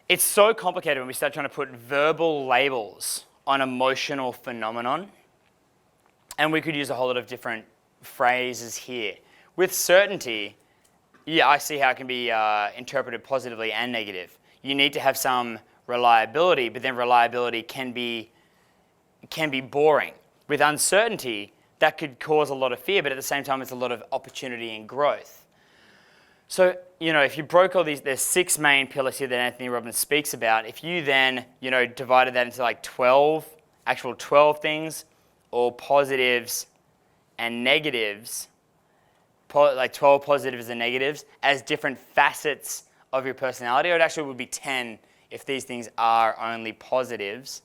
It's so complicated when we start trying to put verbal labels on emotional phenomenon. And we could use a whole lot of different phrases here. With certainty, yeah, I see how it can be interpreted positively and negative. You need to have some reliability, but then reliability can be boring. With uncertainty, that could cause a lot of fear, but at the same time, it's a lot of opportunity and growth. So, if you broke all these, there's 6 main pillars here that Anthony Robbins speaks about. If you then, divided that into like 12 things, or positives and negatives, like 12 positives and negatives, as different facets of your personality, or it actually would be 10 if these things are only positives,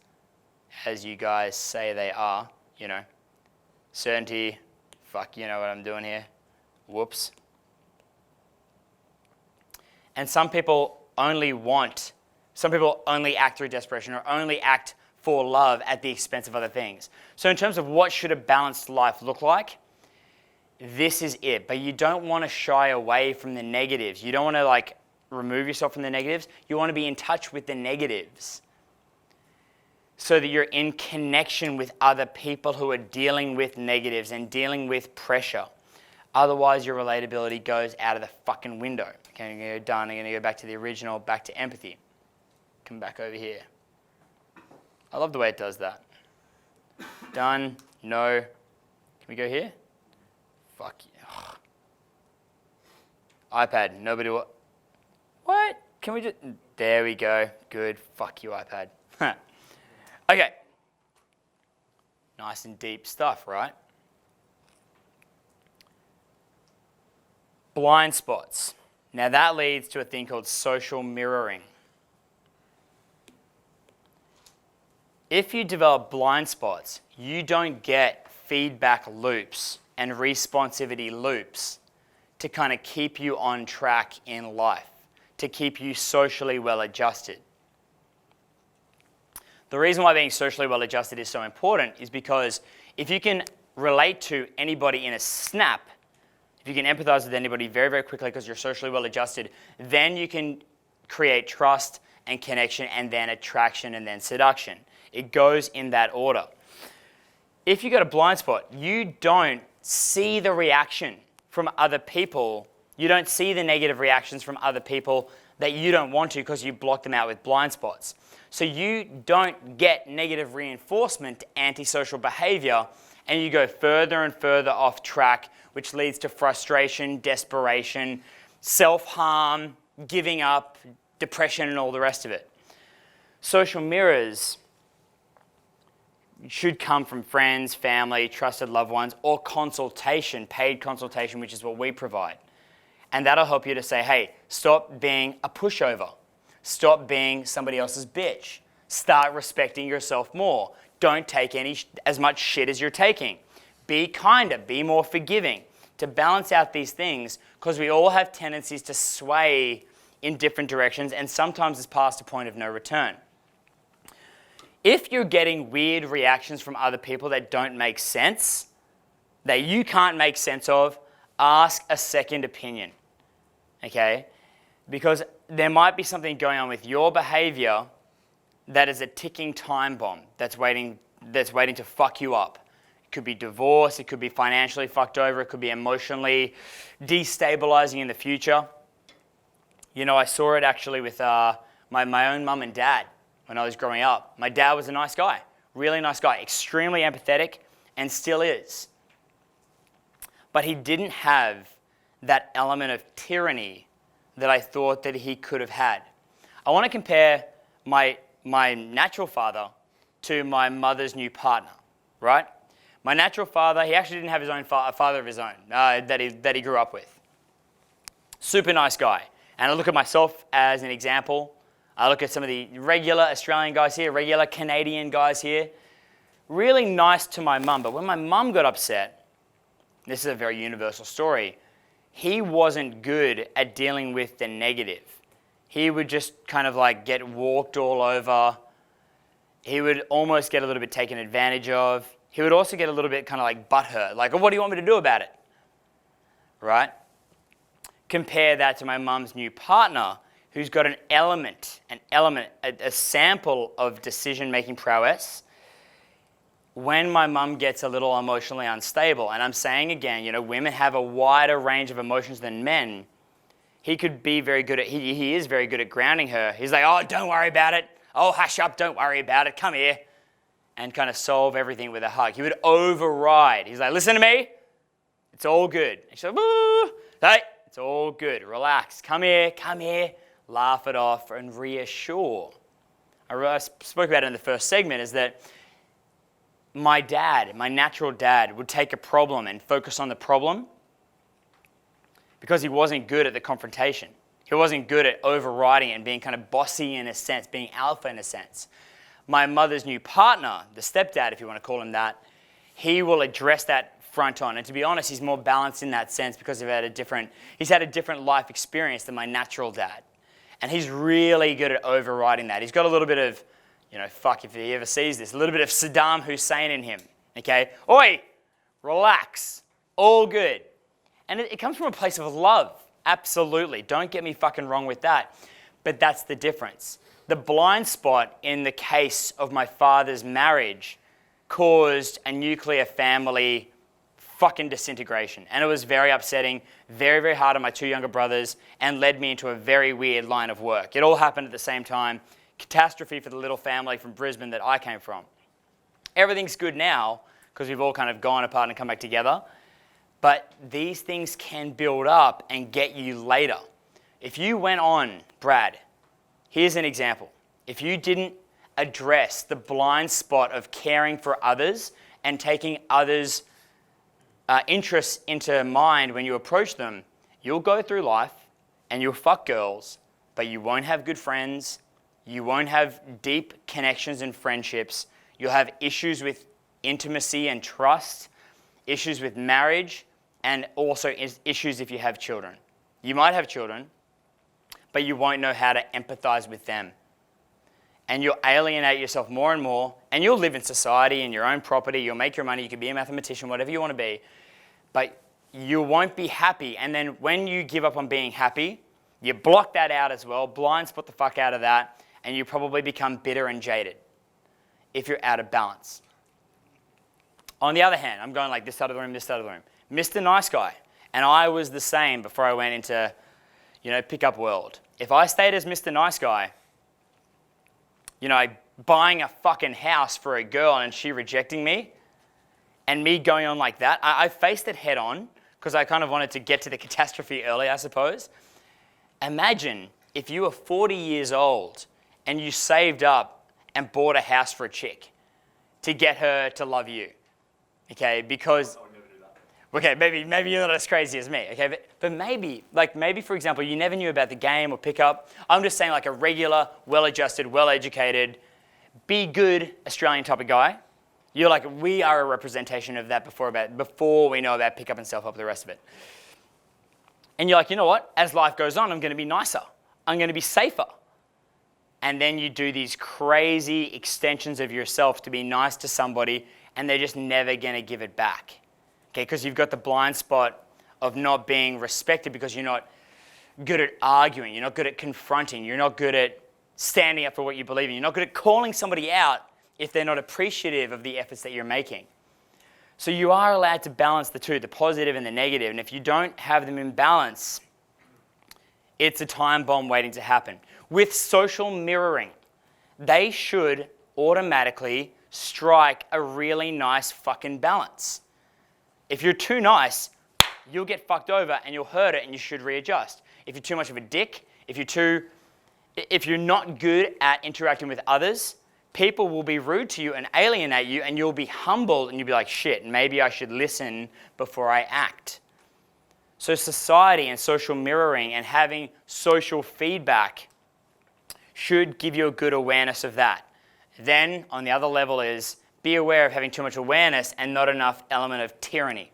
as you guys say they are, Certainty, fuck, you know what I'm doing here. Whoops. And some people only act through desperation or only act for love at the expense of other things. So in terms of what should a balanced life look like, this is it. But you don't want to shy away from the negatives. You don't want to remove yourself from the negatives. You want to be in touch with the negatives so that you're in connection with other people who are dealing with negatives and dealing with pressure. Otherwise, your relatability goes out of the fucking window. Okay, I'm going to go done. I'm going to go back to the original, back to empathy. Come back over here. I love the way it does that. Done. No. Can we go here? Fuck yeah. iPad. Nobody will. What? Can we just... There we go. Good. Fuck you, iPad. Okay. Nice and deep stuff, right? Blind spots. Now that leads to a thing called social mirroring. If you develop blind spots, you don't get feedback loops and responsivity loops to kind of keep you on track in life, to keep you socially well adjusted. The reason why being socially well adjusted is so important is because if you can relate to anybody in a snap, if you can empathize with anybody very, very quickly because you're socially well adjusted, then you can create trust and connection and then attraction and then seduction. It goes in that order. If you got a blind spot, you don't see the reaction from other people. You don't see the negative reactions from other people that you don't want to because you block them out with blind spots. So you don't get negative reinforcement to antisocial behavior, and you go further and further off track, which leads to frustration, desperation, self-harm, giving up, depression, and all the rest of it. Social mirrors should come from friends, family, trusted loved ones, or consultation, paid consultation, which is what we provide. And that'll help you to say, hey, stop being a pushover. Stop being somebody else's bitch. Start respecting yourself more. Don't take as much shit as you're taking. Be kinder, be more forgiving. To balance out these things, because we all have tendencies to sway in different directions, and sometimes it's past a point of no return. If you're getting weird reactions from other people that don't make sense, that you can't make sense of, ask a second opinion, okay? Because there might be something going on with your behavior that is a ticking time bomb that's waiting to fuck you up. It could be divorce, it could be financially fucked over, it could be emotionally destabilizing in the future. I saw it actually with my own mum and dad when I was growing up. My dad was a nice guy, really nice guy, extremely empathetic, and still is. But he didn't have that element of tyranny that I thought that he could have had. I want to compare my natural father to my mother's new partner, right? My natural father, he actually didn't have his own father of his own that he grew up with. Super nice guy. And I look at myself as an example. I look at some of the regular Australian guys here, regular Canadian guys here. Really nice to my mum. But when my mum got upset, this is a very universal story, he wasn't good at dealing with the negative. He would just kind of get walked all over. He would almost get a little bit taken advantage of. He would also get a little bit kind of butthurt. Oh, what do you want me to do about it? Right? Compare that to my mum's new partner. who's got a sample of decision-making prowess, when my mum gets a little emotionally unstable, and I'm saying again, women have a wider range of emotions than men, he could be very good at, he is very good at grounding her. He's like, oh, don't worry about it. Oh, hush up, don't worry about it. Come here. And kind of solve everything with a hug. He would override. He's like, listen to me. It's all good. And she's like, woo. Hey, it's all good. Relax. Come here. Laugh it off and reassure. I spoke about it in the first segment, is that my natural dad, would take a problem and focus on the problem because he wasn't good at the confrontation. He wasn't good at overriding it and being kind of bossy in a sense, being alpha in a sense. My mother's new partner, the stepdad, if you want to call him that, he will address that front on. And to be honest, he's more balanced in that sense because he's had a different life experience than my natural dad. And he's really good at overriding that. He's got a little bit of, fuck if he ever sees this, a little bit of Saddam Hussein in him. Okay? Oi, relax, all good. And it comes from a place of love, absolutely. Don't get me fucking wrong with that. But that's the difference. The blind spot in the case of my father's marriage caused a nuclear family fucking disintegration. And it was very upsetting, very, very hard on my two younger brothers, and led me into a very weird line of work. It all happened at the same time. Catastrophe for the little family from Brisbane that I came from. Everything's good now because we've all kind of gone apart and come back together. But these things can build up and get you later. If you went on, Brad, here's an example. If you didn't address the blind spot of caring for others and taking others' interests into mind when you approach them, you'll go through life and you'll fuck girls, but you won't have good friends, you won't have deep connections and friendships, you'll have issues with intimacy and trust, issues with marriage, and also issues if you have children. You might have children, but you won't know how to empathize with them. And you'll alienate yourself more and more, and you'll live in society, in your own property, you'll make your money, you can be a mathematician, whatever you want to be, but you won't be happy. And then when you give up on being happy, you block that out as well, blind spot the fuck out of that, and you probably become bitter and jaded if you're out of balance. On the other hand, I'm going like this side of the room, this side of the room. Mr. Nice Guy. And I was the same before I went into, pickup world. If I stayed as Mr. Nice Guy, buying a fucking house for a girl and she rejecting me, and me going on like that, I faced it head on because I kind of wanted to get to the catastrophe early, I suppose. Imagine if you were 40 years old and you saved up and bought a house for a chick to get her to love you, okay? Because okay, maybe you're not as crazy as me, okay? But maybe for example, you never knew about the game or pickup. I'm just saying like a regular, well-adjusted, well-educated, be good Australian type of guy. You're like, we are a representation of that before we know about pickup and self-help, the rest of it. And you're like, you know what? As life goes on, I'm going to be nicer. I'm going to be safer. And then you do these crazy extensions of yourself to be nice to somebody, and they're just never going to give it back. Okay, because you've got the blind spot of not being respected because you're not good at arguing, you're not good at confronting, you're not good at standing up for what you believe in, you're not good at calling somebody out if they're not appreciative of the efforts that you're making. So you are allowed to balance the two, the positive and the negative, and if you don't have them in balance, it's a time bomb waiting to happen. With social mirroring, they should automatically strike a really nice fucking balance. If you're too nice, you'll get fucked over and you'll hurt it and you should readjust. If you're too much of a dick, if you're not good at interacting with others, people will be rude to you and alienate you and you'll be humbled and you'll be like, shit, maybe I should listen before I act. So society and social mirroring and having social feedback should give you a good awareness of that. Then on the other level is be aware of having too much awareness and not enough element of tyranny.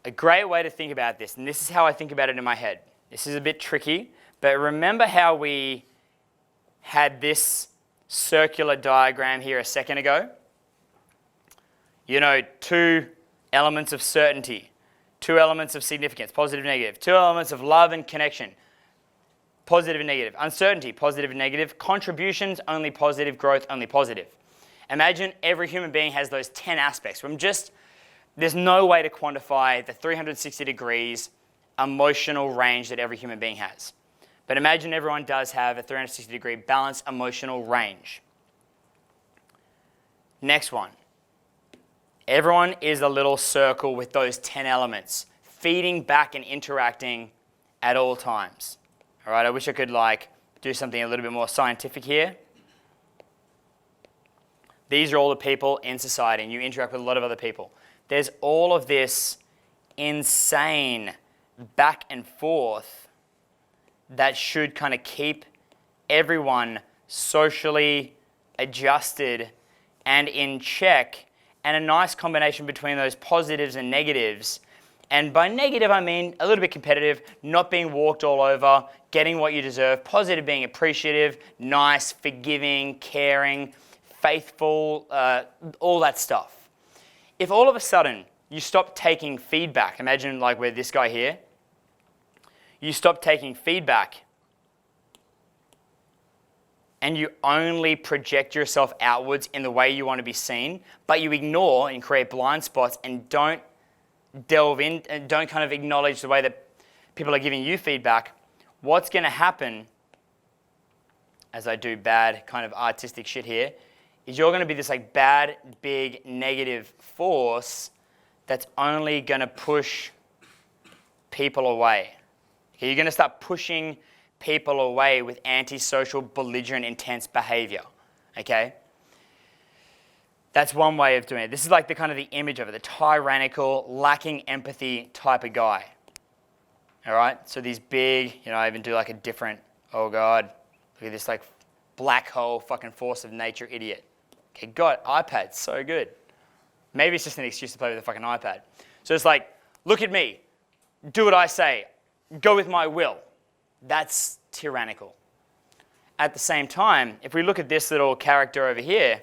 A great way to think about this, and this is how I think about it in my head. This is a bit tricky, but remember how we had this circular diagram here a second ago? 2 elements of certainty, 2 elements of significance, positive, negative, 2 elements of love and connection. positive and negative. Uncertainty, positive and negative. Contributions, only positive. Growth, only positive. Imagine every human being has those 10 aspects. There's no way to quantify the 360 degrees emotional range that every human being has. But imagine everyone does have a 360 degree balanced emotional range. Next one. Everyone is a little circle with those 10 elements, feeding back and interacting at all times. All right, I wish I could do something a little bit more scientific here. These are all the people in society, and you interact with a lot of other people. There's all of this insane back and forth that should kind of keep everyone socially adjusted and in check, and a nice combination between those positives and negatives. And by negative, I mean a little bit competitive, not being walked all over, getting what you deserve. Positive being appreciative, nice, forgiving, caring, faithful, all that stuff. If all of a sudden you stop taking feedback, imagine like we're this guy here, you stop taking feedback and you only project yourself outwards in the way you want to be seen, but you ignore and create blind spots and don't delve in and don't kind of acknowledge the way that people are giving you feedback, what's going to happen, as I do bad kind of artistic shit here, is you're going to be this like bad, big, negative force that's only going to push people away. Okay, you're going to start pushing people away with antisocial, belligerent, intense behavior. Okay? That's one way of doing it. This is like the kind of the image of it, the tyrannical, lacking empathy type of guy. All right? So these big, I even do like a different, oh God, look at this like black hole fucking force of nature idiot. Okay, God, iPad, so good. Maybe it's just an excuse to play with the fucking iPad. So it's like, look at me, do what I say, go with my will. That's tyrannical. At the same time, if we look at this little character over here,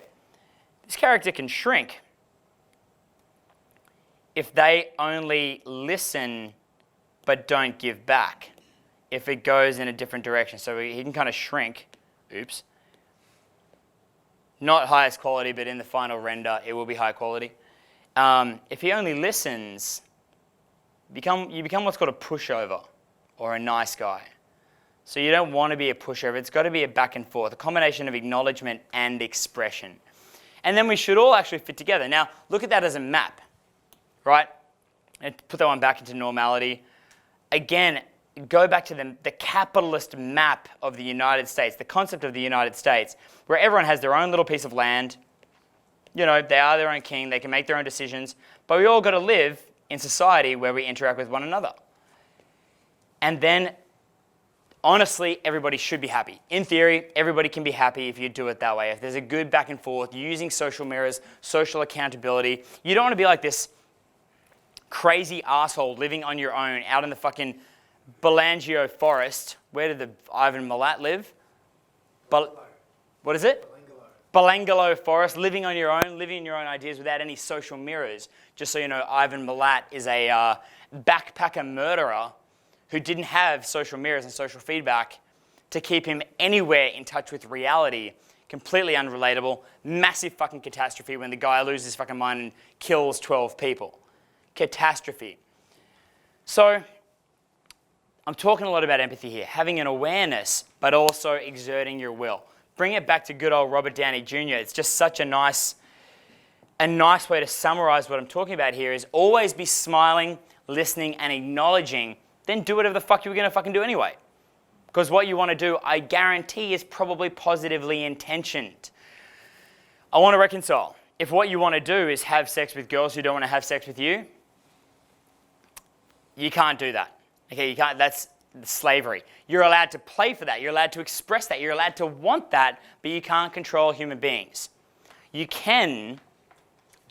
this character can shrink if they only listen but don't give back, if it goes in a different direction. So he can kind of shrink. Oops. Not highest quality, but in the final render, it will be high quality. If he only listens, you become what's called a pushover or a nice guy. So you don't want to be a pushover. It's got to be a back and forth, a combination of acknowledgement and expression. And then we should all actually fit together. Now, look at that as a map, right? And put that one back into normality. Again, go back to the capitalist map of the United States, the concept of the United States, where everyone has their own little piece of land. They are their own king. They can make their own decisions. But we all got to live in society where we interact with one another. And then, honestly, everybody should be happy. In theory, everybody can be happy if you do it that way. If there's a good back and forth, using social mirrors, social accountability. You don't want to be like this crazy asshole living on your own out in the fucking Belangio forest. Where did the Ivan Milat live? What is it? Belangolo forest, living on your own, living in your own ideas without any social mirrors. Just so you know, Ivan Milat is a backpacker murderer who didn't have social mirrors and social feedback to keep him anywhere in touch with reality. Completely unrelatable. Massive fucking catastrophe when the guy loses his fucking mind and kills 12 people. Catastrophe. So, I'm talking a lot about empathy here. Having an awareness, but also exerting your will. Bring it back to good old Robert Downey Jr. It's just such a nice way to summarize what I'm talking about here is always be smiling, listening, and acknowledging, then do whatever the fuck you were going to fucking do anyway. Because what you want to do, I guarantee, is probably positively intentioned. I want to reconcile. If what you want to do is have sex with girls who don't want to have sex with you, you can't do that. Okay, you can't. That's slavery. You're allowed to play for that. You're allowed to express that. You're allowed to want that, but you can't control human beings. You can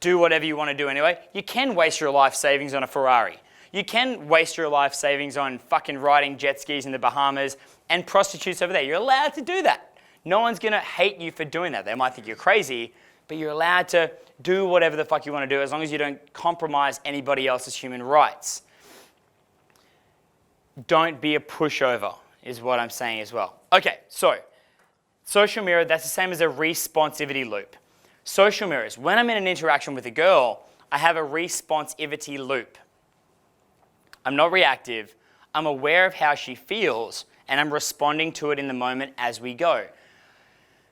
do whatever you want to do anyway. You can waste your life savings on a Ferrari. You can waste your life savings on fucking riding jet skis in the Bahamas and prostitutes over there. You're allowed to do that. No one's going to hate you for doing that. They might think you're crazy, but you're allowed to do whatever the fuck you want to do as long as you don't compromise anybody else's human rights. Don't be a pushover. is what I'm saying as well. Okay, so social mirror, that's the same as a responsivity loop. Social mirrors, when I'm in an interaction with a girl, I have a responsivity loop. I'm not reactive. I'm aware of how she feels, and I'm responding to it in the moment as we go.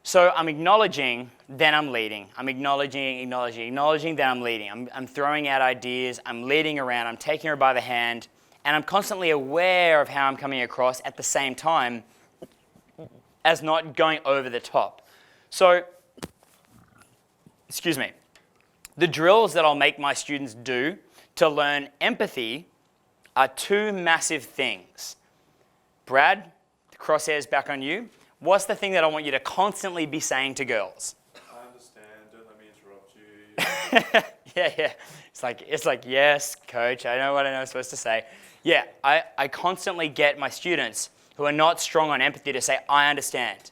So I'm acknowledging, then I'm leading. I'm acknowledging, then I'm leading. I'm throwing out ideas, I'm leading around, I'm taking her by the hand, and I'm constantly aware of how I'm coming across at the same time as not going over the top. So, excuse me, the drills that I'll make my students do to learn empathy are two massive things. Brad, the crosshair's back on you. What's the thing that I want you to constantly be saying to girls? I understand, don't let me interrupt you. Yeah. It's like, yes, coach, I know what I'm supposed to say. Yeah, I constantly get my students who are not strong on empathy to say, I understand.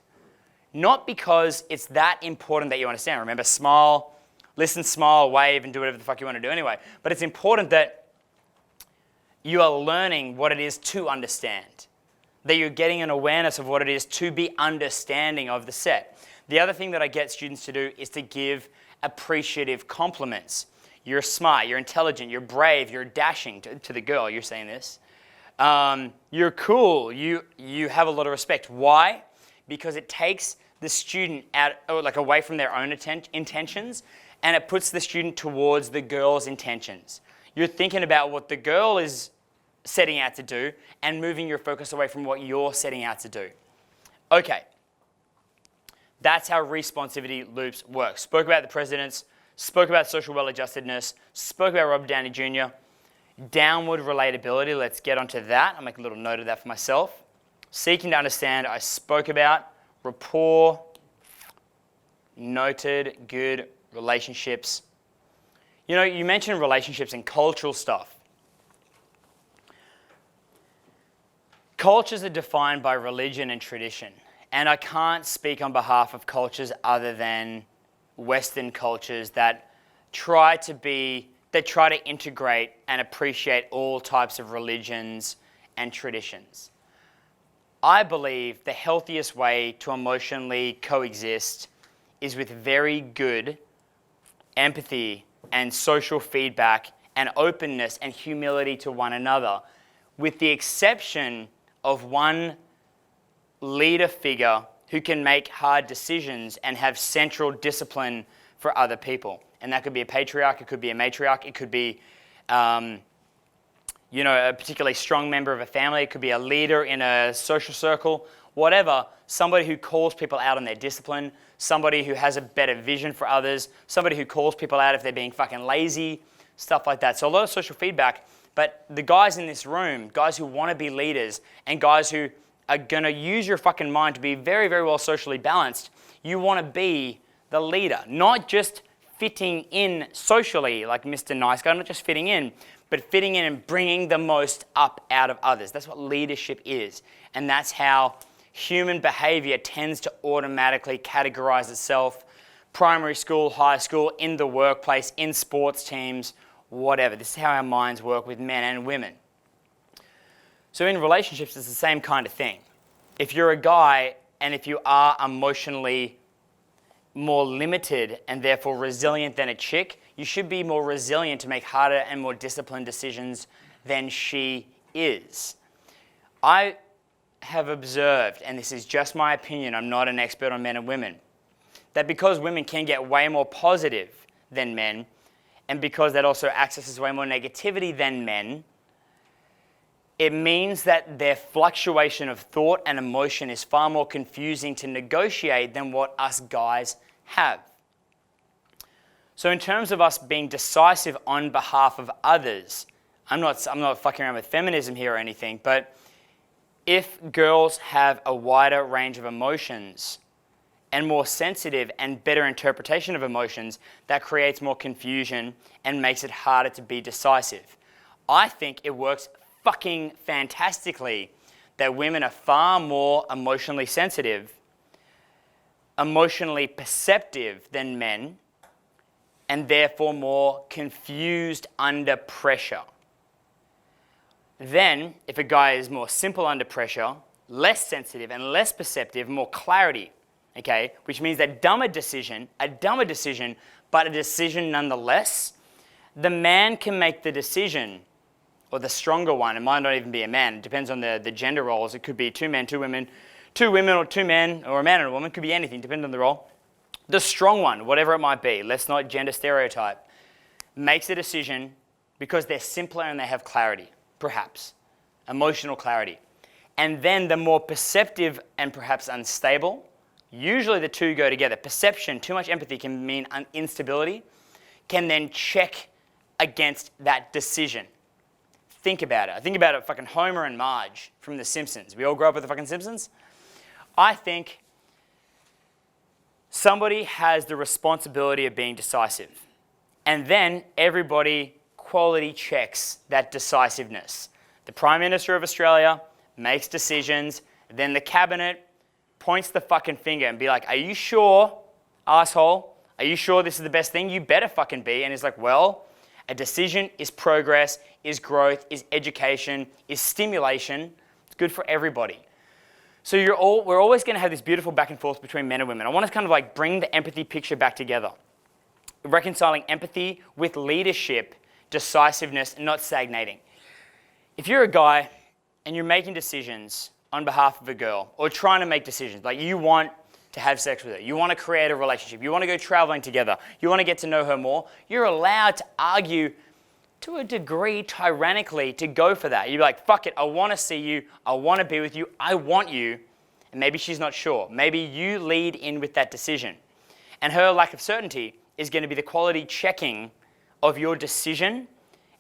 Not because it's that important that you understand. Remember, smile, listen, smile, wave, and do whatever the fuck you want to do anyway. But it's important that you are learning what it is to understand. That you're getting an awareness of what it is to be understanding of the set. The other thing that I get students to do is to give appreciative compliments. You're smart, you're intelligent, you're brave, you're dashing to the girl, you're saying this. You're cool, you have a lot of respect. Why? Because it takes the student away from their own intentions, and it puts the student towards the girl's intentions. You're thinking about what the girl is setting out to do and moving your focus away from what you're setting out to do. Okay. That's how responsivity loops work. Spoke about the presidents, spoke about social well-adjustedness, spoke about Robert Downey Jr. Downward relatability, let's get onto that. I'll make a little note of that for myself. Seeking to understand, I spoke about. Rapport, noted, good, relationships. You know, you mentioned relationships and cultural stuff. Cultures are defined by religion and tradition, and I can't speak on behalf of cultures other than Western cultures that try to integrate and appreciate all types of religions and traditions. I believe the healthiest way to emotionally coexist is with very good empathy and social feedback and openness and humility to one another, with the exception of one leader figure who can make hard decisions and have central discipline for other people. And that could be a patriarch, it could be a matriarch, it could be a particularly strong member of a family, it could be a leader in a social circle, whatever, somebody who calls people out on their discipline, somebody who has a better vision for others, somebody who calls people out if they're being fucking lazy, stuff like that. So a lot of social feedback. But the guys in this room, guys who want to be leaders and guys who are going to use your fucking mind to be very, very well socially balanced, you want to be the leader, not just fitting in socially like Mr. Nice Guy, not just fitting in, but fitting in and bringing the most up out of others. That's what leadership is. And that's how human behavior tends to automatically categorize itself, primary school, high school, in the workplace, in sports teams, whatever. This is how our minds work with men and women. So in relationships, it's the same kind of thing. If you're a guy and if you are emotionally more limited and therefore resilient than a chick, you should be more resilient to make harder and more disciplined decisions than she is. I have observed, and this is just my opinion, I'm not an expert on men and women, that because women can get way more positive than men, and because that also accesses way more negativity than men, it means that their fluctuation of thought and emotion is far more confusing to negotiate than what us guys have. So in terms of us being decisive on behalf of others, I'm not fucking around with feminism here or anything, but if girls have a wider range of emotions and more sensitive and better interpretation of emotions, that creates more confusion and makes it harder to be decisive. I think it works fucking fantastically that women are far more emotionally sensitive, emotionally perceptive than men, and therefore more confused under pressure. Then, if a guy is more simple under pressure, less sensitive and less perceptive, more clarity, okay? Which means that a dumber decision, but a decision nonetheless, the man can make the decision, or the stronger one. It might not even be a man. It depends on the gender roles. It could be two men, two women, or two men, or a man and a woman. It could be anything, depending on the role. The strong one, whatever it might be, let's not gender stereotype, makes a decision because they're simpler and they have clarity, perhaps, emotional clarity. And then the more perceptive and perhaps unstable, usually the two go together. Perception, too much empathy can mean instability, can then check against that decision. Think about it. I think about it, fucking Homer and Marge from The Simpsons. We all grew up with the fucking Simpsons. I think somebody has the responsibility of being decisive. And then everybody quality checks that decisiveness. The Prime Minister of Australia makes decisions, then the cabinet points the fucking finger and be like, are you sure, asshole? Are you sure this is the best thing? You better fucking be. And it's like, well, a decision is progress, is growth, is education, is stimulation. It's good for everybody. So we're always going to have this beautiful back and forth between men and women. I want to kind of like bring the empathy picture back together. Reconciling empathy with leadership, decisiveness, and not stagnating. If you're a guy and you're making decisions on behalf of a girl, or trying to make decisions, like you want to have sex with her, you want to create a relationship, you want to go traveling together, you want to get to know her more, you're allowed to argue to a degree tyrannically to go for that. You're like, fuck it, I want to see you, I want to be with you, I want you, and maybe she's not sure. Maybe you lead in with that decision. And her lack of certainty is going to be the quality checking of your decision,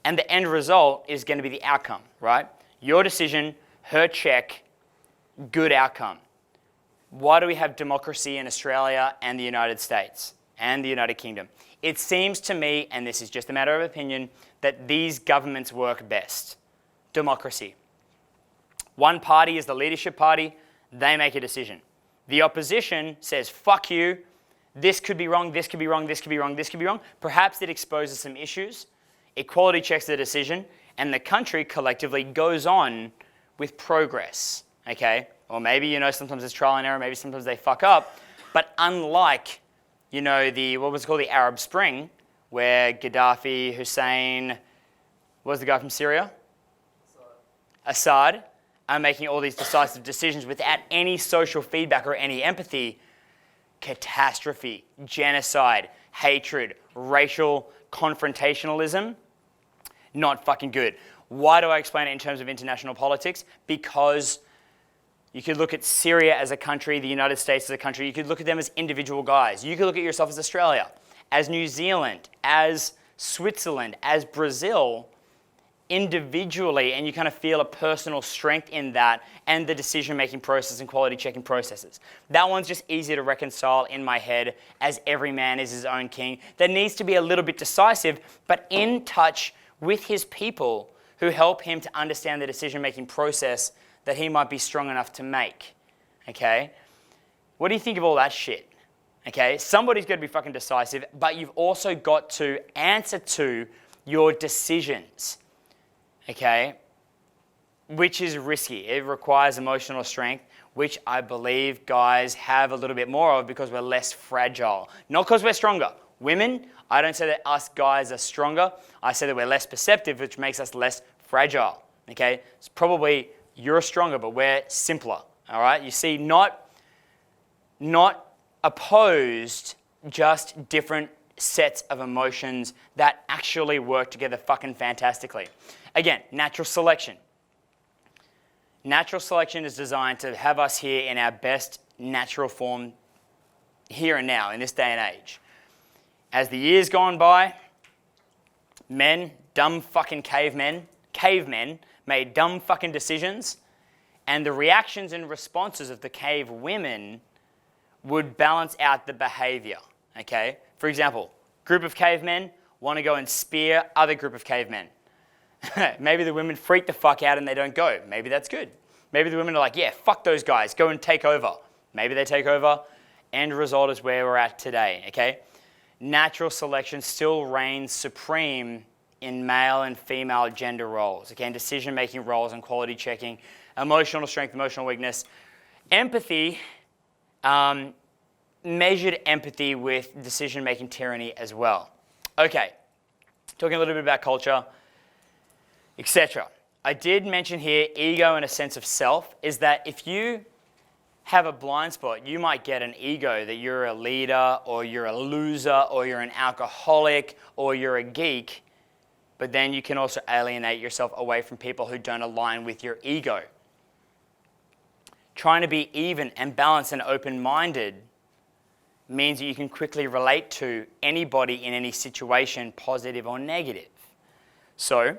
and the end result is going to be the outcome, right? Your decision, her check, good outcome. Why do we have democracy in Australia and the United States and the United Kingdom? It seems to me, and this is just a matter of opinion, that these governments work best. Democracy. One party is the leadership party, they make a decision. The opposition says, fuck you, this could be wrong, this could be wrong, this could be wrong, this could be wrong. Perhaps it exposes some issues, it quality checks the decision, and the country collectively goes on with progress, okay? Or maybe, sometimes it's trial and error, maybe sometimes they fuck up, but unlike, what was called the Arab Spring, where Gaddafi, Hussein, what was the guy from Syria? Assad, are making all these decisive decisions without any social feedback or any empathy. Catastrophe, genocide, hatred, racial confrontationalism, not fucking good. Why do I explain it in terms of international politics? Because you could look at Syria as a country, the United States as a country, you could look at them as individual guys. You could look at yourself as Australia, as New Zealand, as Switzerland, as Brazil, individually, and you kind of feel a personal strength in that and the decision-making process and quality checking processes. That one's just easier to reconcile in my head as every man is his own king. That needs to be a little bit decisive, but in touch with his people who help him to understand the decision-making process that he might be strong enough to make, okay? What do you think of all that shit? Okay, somebody's got to be fucking decisive, but you've also got to answer to your decisions, okay? Which is risky. It requires emotional strength, which I believe guys have a little bit more of because we're less fragile. Not because we're stronger. Women, I don't say that us guys are stronger. I say that we're less perceptive, which makes us less fragile, okay? It's probably you're stronger, but we're simpler, all right? You see, not opposed, just different sets of emotions that actually work together fucking fantastically. Again, natural selection. Natural selection is designed to have us here in our best natural form here and now, in this day and age. As the years gone by, men, dumb fucking cavemen, made dumb fucking decisions, and the reactions and responses of the cave women would balance out the behavior, okay? For example, group of cavemen want to go and spear other group of cavemen. Maybe the women freak the fuck out and they don't go. Maybe that's good. Maybe the women are like, yeah, fuck those guys, go and take over. Maybe they take over. End result is where we're at today, okay? Natural selection still reigns supreme in male and female gender roles, okay, and decision-making roles and quality checking. emotional strength, emotional weakness. Empathy, measured empathy with decision-making tyranny as well. Okay, talking a little bit about culture, etc. I did mention here ego and a sense of self is that if you have a blind spot, you might get an ego that you're a leader or you're a loser or you're an alcoholic or you're a geek, but then you can also alienate yourself away from people who don't align with your ego. Trying to be even and balanced and open-minded means that you can quickly relate to anybody in any situation, positive or negative. So,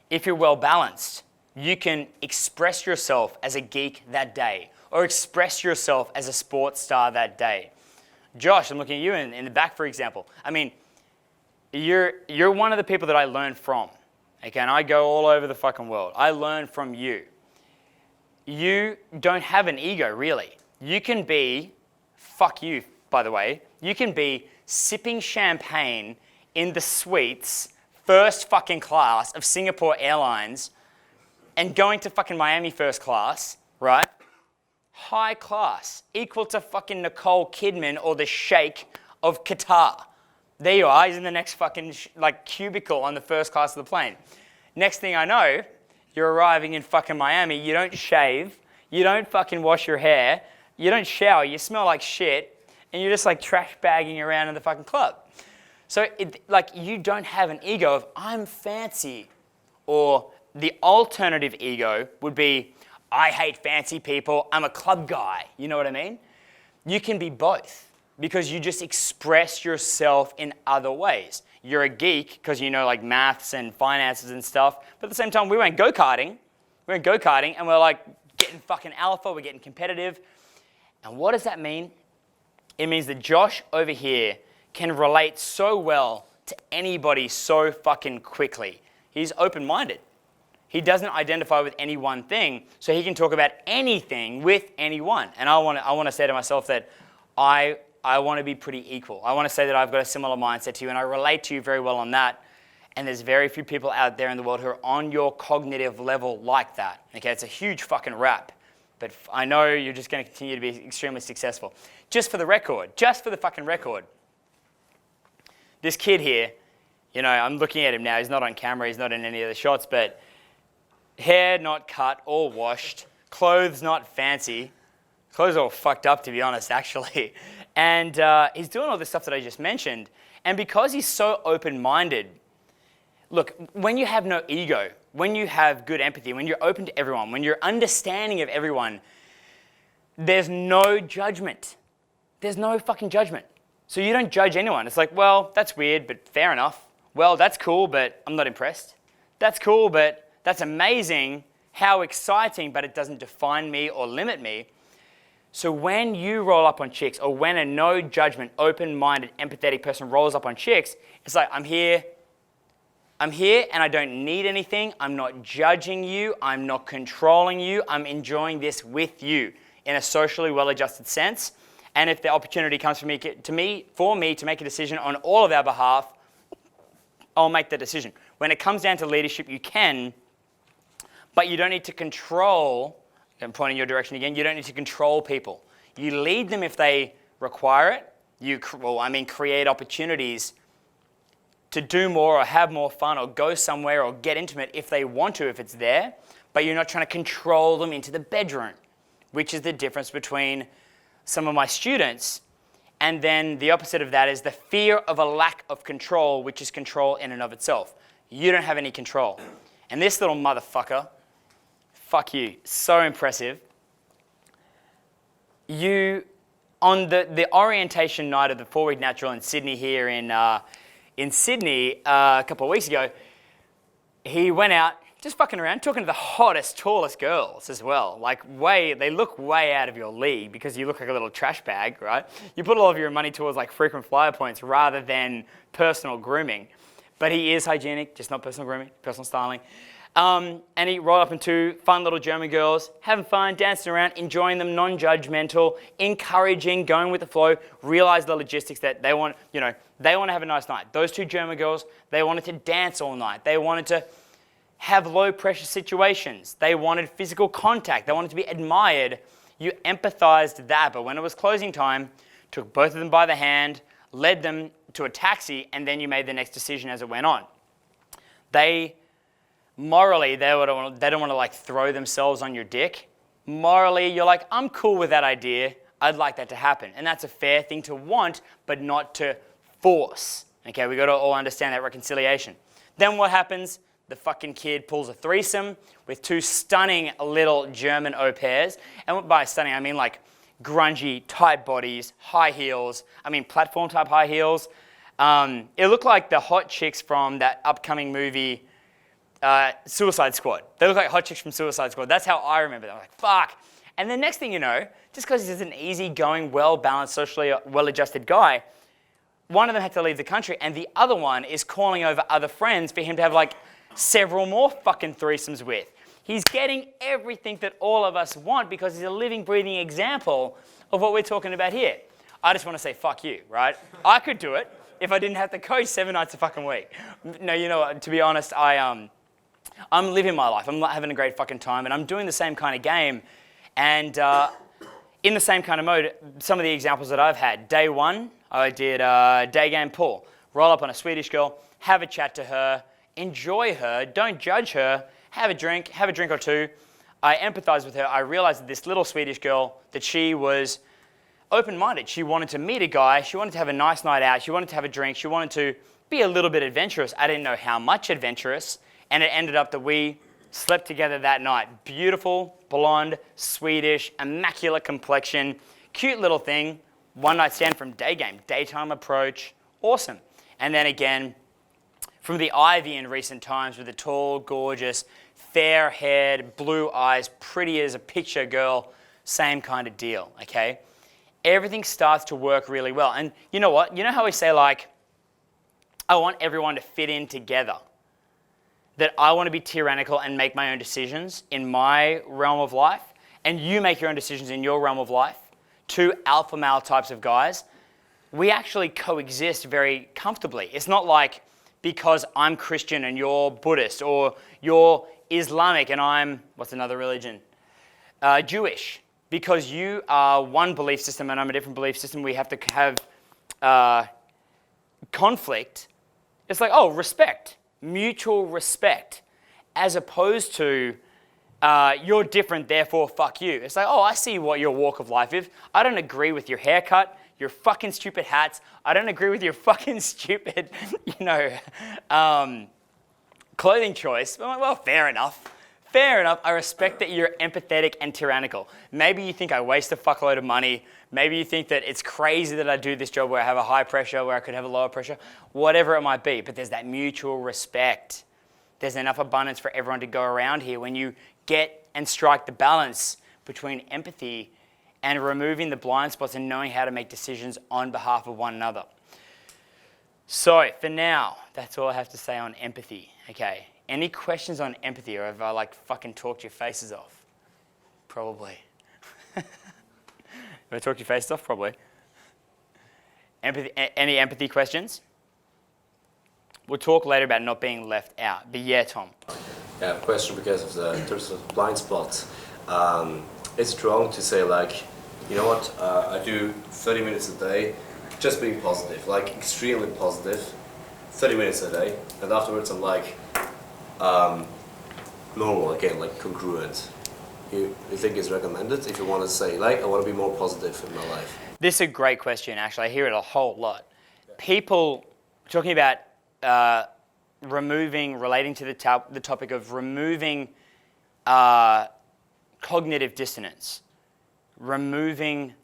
if you're well balanced, you can express yourself as a geek that day or express yourself as a sports star that day. Josh, I'm looking at you in the back, for example. I mean, you're one of the people that I learn from. Okay, and I go all over the fucking world. I learn from you. You don't have an ego, really. You can be, fuck you, by the way, you can be sipping champagne in the suites, first fucking class of Singapore Airlines, and going to fucking Miami first class, right? High class, equal to fucking Nicole Kidman or the Sheikh of Qatar. There you are, he's in the next fucking cubicle on the first class of the plane. Next thing I know, you're arriving in fucking Miami, you don't shave, you don't fucking wash your hair, you don't shower, you smell like shit, and you're just like trash bagging around in the fucking club. So you don't have an ego of I'm fancy, or the alternative ego would be I hate fancy people, I'm a club guy, you know what I mean? You can be both because you just express yourself in other ways. You're a geek because you know like maths and finances and stuff, but at the same time we went go-karting. And we're like getting fucking alpha, we're getting competitive. And what does that mean? It means that Josh over here can relate so well to anybody so fucking quickly. He's open-minded. He doesn't identify with any one thing, so he can talk about anything with anyone. And I want to say to myself that I want to be pretty equal. I want to say that I've got a similar mindset to you, and I relate to you very well on that. And there's very few people out there in the world who are on your cognitive level like that. Okay, it's a huge fucking rap. But I know you're just going to continue to be extremely successful. Just for the fucking record, this kid here, you know, I'm looking at him now. He's not on camera. He's not in any of the shots. But hair not cut or washed. Clothes not fancy. Clothes are all fucked up, to be honest, actually. And he's doing all this stuff that I just mentioned. And because he's so open-minded, look, when you have no ego, when you have good empathy, when you're open to everyone, when you're understanding of everyone, there's no judgment. There's no fucking judgment. So you don't judge anyone. It's like, well, that's weird, but fair enough. Well, that's cool, but I'm not impressed. That's cool, but that's amazing. How exciting, but it doesn't define me or limit me. So when you roll up on chicks, or when a no judgment, open-minded, empathetic person rolls up on chicks, it's like, I'm here and I don't need anything. I'm not judging you. I'm not controlling you. I'm enjoying this with you in a socially well-adjusted sense. And if the opportunity comes for me to make a decision on all of our behalf, I'll make the decision. When it comes down to leadership, you can, but you don't need to control. I'm pointing your direction again. You don't need to control people. You lead them if they require it. Create opportunities to do more or have more fun or go somewhere or get intimate if they want to, if it's there, but you're not trying to control them into the bedroom, which is the difference between some of my students. And then the opposite of that is the fear of a lack of control, which is control in and of itself. You don't have any control. And this little motherfucker, fuck you, so impressive. You, on the orientation night of the 4-week natural in Sydney here in Sydney a couple of weeks ago, he went out just fucking around, talking to the hottest, tallest girls as well. They look way out of your league because you look like a little trash bag, right? You put all of your money towards frequent flyer points rather than personal grooming. But he is hygienic, just not personal grooming, personal styling. And he rolled up into fun little German girls, having fun, dancing around, enjoying them, non-judgmental, encouraging, going with the flow, realized the logistics that they want to have a nice night. Those two German girls, they wanted to dance all night. They wanted to have low pressure situations. They wanted physical contact. They wanted to be admired. You empathized that, but when it was closing time, took both of them by the hand, led them to a taxi, and then you made the next decision as it went on. Morally, they don't want to like throw themselves on your dick. Morally, you're like, I'm cool with that idea. I'd like that to happen. And that's a fair thing to want, but not to force. Okay, we got to all understand that reconciliation. Then what happens? The fucking kid pulls a threesome with two stunning little German au pairs. And by stunning, I mean like grungy, tight bodies, high heels. I mean platform type high heels. It looked like the hot chicks from that upcoming movie, Suicide Squad. They look like hot chicks from Suicide Squad. That's how I remember them. I'm like, fuck. And the next thing you know, just because he's an easygoing, well-balanced, socially well-adjusted guy, one of them had to leave the country, and the other one is calling over other friends for him to have like several more fucking threesomes with. He's getting everything that all of us want because he's a living, breathing example of what we're talking about here. I just want to say fuck you, right? I could do it if I didn't have to coach 7 nights a fucking week. No, you know what, to be honest, I'm living my life. I'm having a great fucking time, and I'm doing the same kind of game. And in the same kind of mode, some of the examples that I've had. Day one, I did day game pool. Roll up on a Swedish girl, have a chat to her, enjoy her, don't judge her, have a drink or two. I empathized with her. I realized that this little Swedish girl, that she was open-minded. She wanted to meet a guy. She wanted to have a nice night out. She wanted to have a drink. She wanted to be a little bit adventurous. I didn't know how much adventurous. And it ended up that we slept together that night. Beautiful, blonde, Swedish, immaculate complexion, cute little thing. One night stand from day game, daytime approach, awesome. And then again, from the Ivy in recent times with a tall, gorgeous, fair-haired, blue eyes, pretty as a picture girl, same kind of deal, okay? Everything starts to work really well. And you know what? You know how we say like, I want everyone to fit in together. That I want to be tyrannical and make my own decisions in my realm of life, and you make your own decisions in your realm of life. Two alpha male types of guys. We actually coexist very comfortably. It's not like because I'm Christian and you're Buddhist, or you're Islamic and I'm, what's another religion? Jewish. Because you are one belief system and I'm a different belief system, we have to have conflict. It's like, oh, respect. Mutual respect, as opposed to you're different, therefore fuck you. It's like, oh, I see what your walk of life is. I don't agree with your haircut, your fucking stupid hats. I don't agree with your fucking stupid, clothing choice. I'm like, well, fair enough. Fair enough. I respect that you're empathetic and tyrannical. Maybe you think I waste a fuckload of money. Maybe you think that it's crazy that I do this job where I have a high pressure, where I could have a lower pressure, whatever it might be. But there's that mutual respect. There's enough abundance for everyone to go around here when you get and strike the balance between empathy and removing the blind spots and knowing how to make decisions on behalf of one another. So for now, that's all I have to say on empathy. Okay. Any questions on empathy, or have I like fucking talked your faces off? Probably. Have I talked your faces off? Probably. Empathy, any empathy questions? We'll talk later about not being left out. But yeah, Tom. Yeah, question because of the in terms of blind spots. Is it wrong to say like, you know what, I do 30 minutes a day, just being positive, like extremely positive, 30 minutes a day, and afterwards I'm like, normal again, like congruent. You think it's recommended if you want to say like, I want to be more positive in my life? This is a great question, actually. I hear it a whole lot. People talking about relating to the topic of removing cognitive dissonance, removing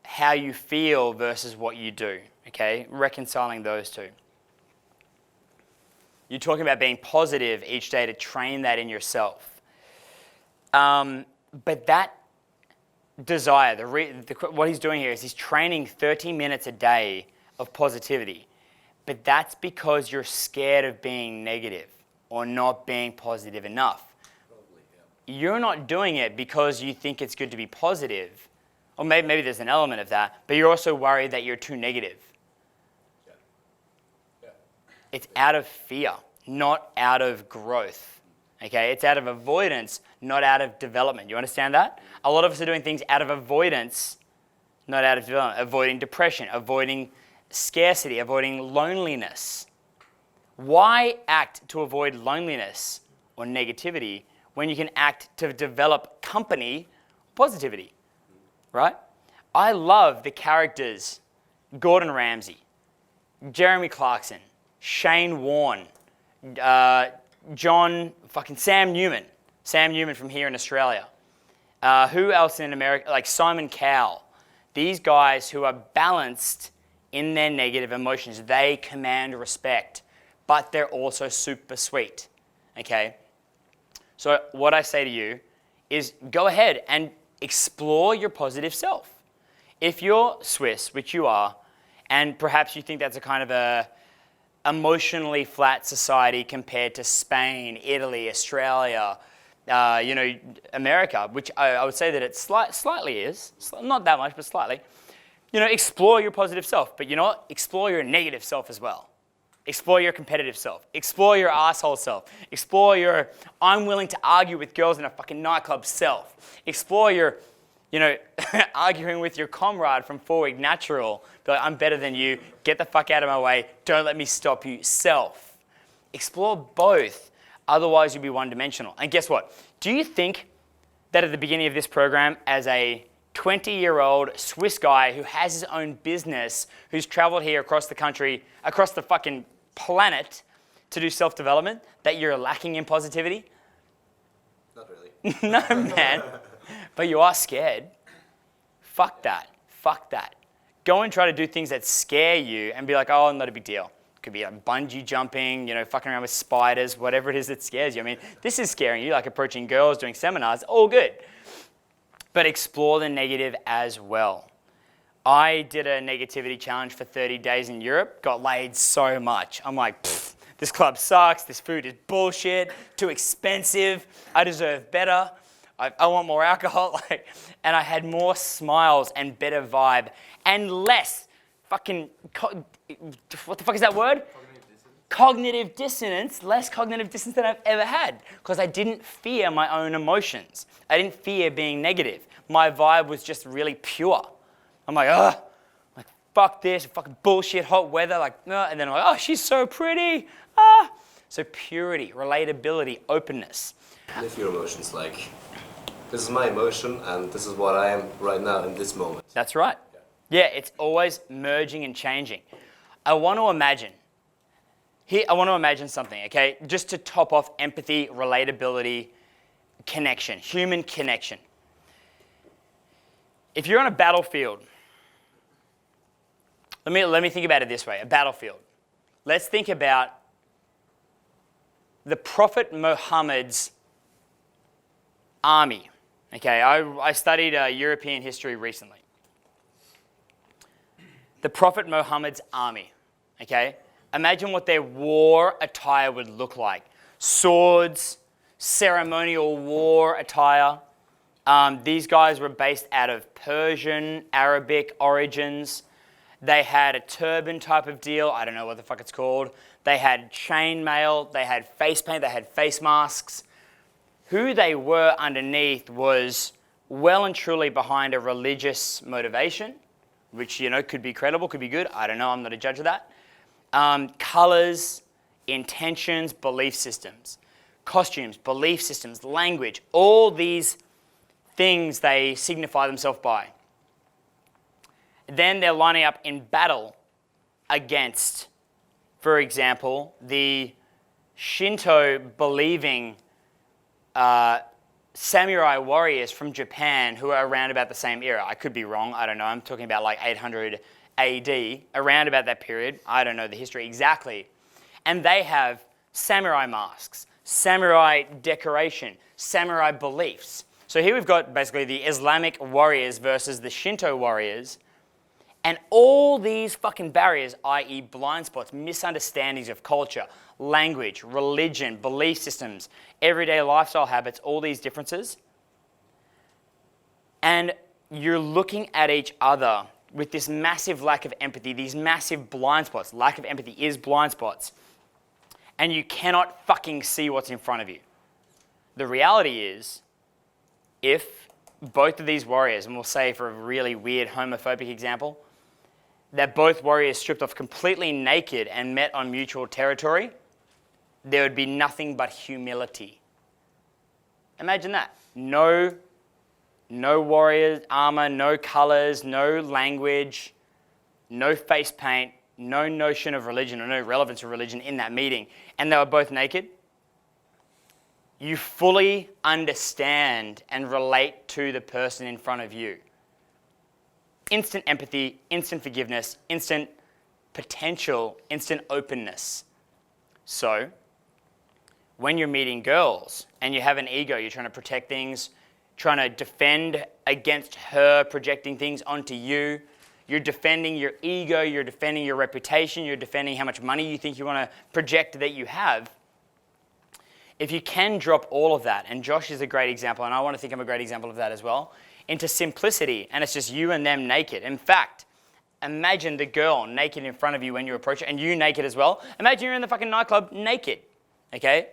how you feel versus what you do, okay? Reconciling those two. You're talking about being positive each day to train that in yourself. But that desire, what he's doing here is he's training 30 minutes a day of positivity. But that's because you're scared of being negative or not being positive enough. Probably, yeah. You're not doing it because you think it's good to be positive. Or maybe there's an element of that, but you're also worried that you're too negative. Yeah. Yeah. It's out of fear, not out of growth. Okay, it's out of avoidance, not out of development. You understand that? A lot of us are doing things out of avoidance, not out of development. Avoiding depression, avoiding scarcity, avoiding loneliness. Why act to avoid loneliness or negativity when you can act to develop company, positivity, right? I love the characters Gordon Ramsay, Jeremy Clarkson, Shane Warne, Sam Newman from here in Australia. Who else in America? Like Simon Cowell. These guys who are balanced in their negative emotions, they command respect, but they're also super sweet, okay? So what I say to you is go ahead and explore your positive self. If you're Swiss, which you are, and perhaps you think that's a kind of a emotionally flat society compared to Spain, Italy, Australia, America, which I would say that it slightly is, not that much, but slightly. Explore your positive self, but you know what? Explore your negative self as well. Explore your competitive self. Explore your asshole self. Explore your I'm willing to argue with girls in a fucking nightclub self. Explore your, arguing with your comrade from 4 Week Natural. Be like, I'm better than you. Get the fuck out of my way. Don't let me stop you. Self. Explore both. Otherwise, you'll be one-dimensional. And guess what? Do you think that at the beginning of this program, as a 20-year-old Swiss guy who has his own business, who's traveled here across the country, across the fucking planet to do self-development, that you're lacking in positivity? Not really. No, man. But you are scared. Fuck that. Fuck that. Go and try to do things that scare you and be like, oh, not a big deal. Could be like bungee jumping, fucking around with spiders, whatever it is that scares you. I mean, this is scaring you, like approaching girls, doing seminars, all good. But explore the negative as well. I did a negativity challenge for 30 days in Europe, got laid so much. I'm like, this club sucks, this food is bullshit, too expensive, I deserve better, I want more alcohol. And I had more smiles and better vibe and less fucking, what the fuck is that word? Cognitive dissonance, less cognitive dissonance than I've ever had, because I didn't fear my own emotions. I didn't fear being negative. My vibe was just really pure. I'm like, fuck this, fucking bullshit, hot weather, and then I'm like, oh, she's so pretty, So purity, relatability, openness. Live your emotions, this is my emotion and this is what I am right now in this moment. That's right. Yeah, it's always merging and changing. I want to imagine something, okay? Just to top off empathy, relatability, connection, human connection. If you're on a battlefield, let me think about it this way, a battlefield. Let's think about the Prophet Muhammad's army. Okay, I studied European history recently. The Prophet Muhammad's army, okay? Imagine what their war attire would look like. Swords, ceremonial war attire. These guys were based out of Persian, Arabic origins. They had a turban type of deal. I don't know what the fuck it's called. They had chainmail. They had face paint. They had face masks. Who they were underneath was well and truly behind a religious motivation, which, could be credible, could be good. I don't know. I'm not a judge of that. Colors, intentions, belief systems, costumes, belief systems, language, all these things they signify themselves by. Then they're lining up in battle against, for example, the Shinto-believing samurai warriors from Japan who are around about the same era. I could be wrong. I don't know. I'm talking about 800 AD, around about that period. I don't know the history exactly. And they have samurai masks, samurai decoration, samurai beliefs. So here we've got basically the Islamic warriors versus the Shinto warriors. And all these fucking barriers, i.e. blind spots, misunderstandings of culture, language, religion, belief systems, everyday lifestyle habits, all these differences. And you're looking at each other with this massive lack of empathy, these massive blind spots. Lack of empathy is blind spots. And you cannot fucking see what's in front of you. The reality is, if both of these warriors, and we'll say for a really weird homophobic example, that both warriors stripped off completely naked and met on mutual territory, there would be nothing but humility. Imagine that. No warrior armor, no colors, no language, no face paint, no notion of religion or no relevance of religion in that meeting, and they were both naked. You fully understand and relate to the person in front of you. Instant empathy, instant forgiveness, instant potential, instant openness. So, when you're meeting girls and you have an ego, you're trying to protect things, trying to defend against her projecting things onto you, you're defending your ego, you're defending your reputation, you're defending how much money you think you want to project that you have. If you can drop all of that, and Josh is a great example, and I want to think I'm a great example of that as well, into simplicity, and it's just you and them naked. In fact, imagine the girl naked in front of you when you approach her, and you naked as well. Imagine you're in the fucking nightclub naked, okay?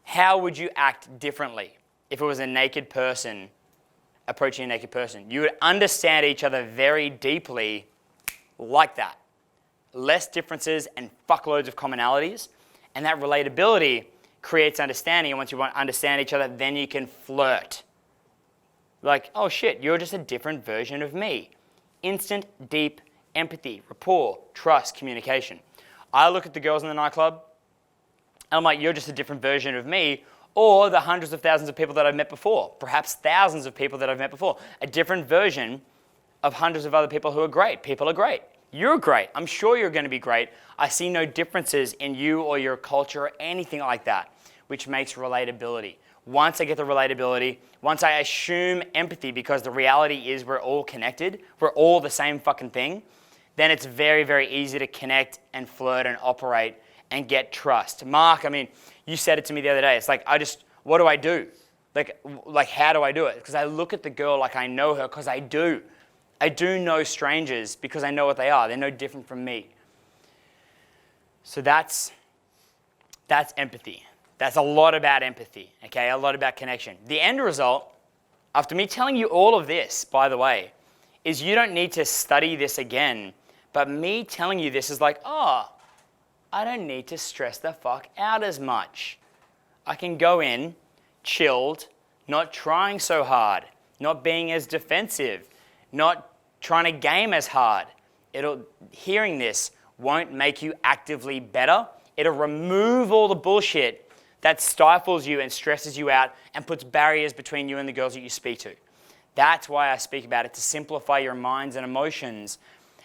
How would you act differently if it was a naked person approaching a naked person? You would understand each other very deeply like that. Less differences and fuckloads of commonalities, and that relatability creates understanding, and once you want to understand each other, then you can flirt. Like, oh shit, you're just a different version of me. Instant, deep empathy, rapport, trust, communication. I look at the girls in the nightclub, and I'm like, you're just a different version of me, or the hundreds of thousands of people that I've met before, perhaps thousands of people that I've met before. A different version of hundreds of other people who are great. People are great. You're great. I'm sure you're going to be great. I see no differences in you or your culture or anything like that, which makes relatability. Once I get the relatability, once I assume empathy, because the reality is we're all connected, we're all the same fucking thing, then it's very, very easy to connect and flirt and operate and get trust. Mark, I mean, you said it to me the other day. It's like, what do I do? Like how do I do it? Because I look at the girl like I know her, because I do. I do know strangers because I know what they are. They're no different from me. So that's empathy. That's a lot about empathy, okay? A lot about connection. The end result, after me telling you all of this, by the way, is you don't need to study this again, but me telling you this is like, oh, I don't need to stress the fuck out as much. I can go in, chilled, not trying so hard, not being as defensive, not trying to game as hard. Hearing this won't make you actively better. It'll remove all the bullshit that stifles you and stresses you out and puts barriers between you and the girls that you speak to. That's why I speak about it, to simplify your minds and emotions,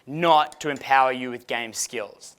not to empower you with game skills.